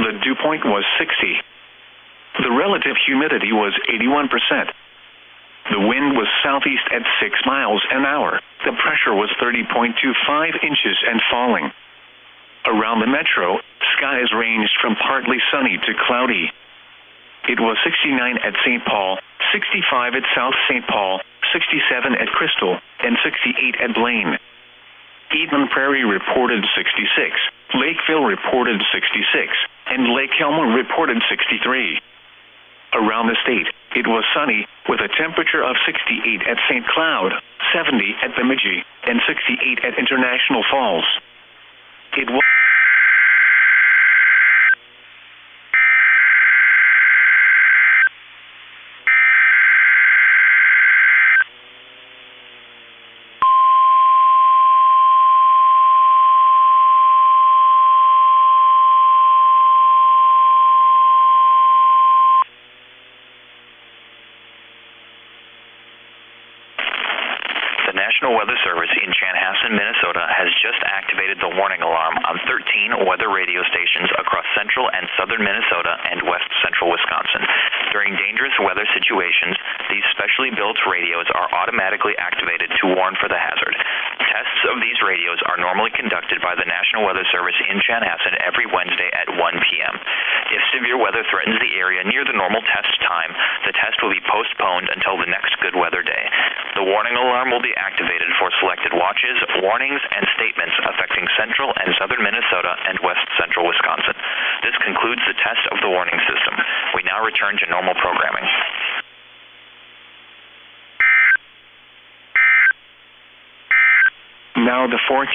The dew point was 60. The relative humidity was 81%. The wind was southeast at 6 miles an hour. The pressure was 30.25 inches and falling. Around the metro, skies ranged from partly sunny to cloudy. It was 69 at St. Paul, 65 at South St. Paul, 67 at Crystal, and 68 at Blaine. Eden Prairie reported 66, Lakeville reported 66, and Lake Helma reported 63. Around the state, it was sunny with a temperature of 68 at St. Cloud, 70 at Bemidji, and 68 at International Falls. It was The National Weather Service in Chanhassen, Minnesota has just activated the warning alarm on 13 weather radio stations across central and southern Minnesota and west central Wisconsin. During dangerous weather situations, these specially built radios are automatically activated to warn for the hazard. Tests of these radios are normally conducted by the National Weather Service in Chanhassen every Wednesday at 1 p.m. If severe weather threatens the area near the normal test time, the test will be postponed until the next good weather day. The warning alarm will be activated for selected watches, warnings, and statements affecting central and southern Minnesota and west central Wisconsin. This concludes the test of the warning system. We now return to normal programming. now the forecast.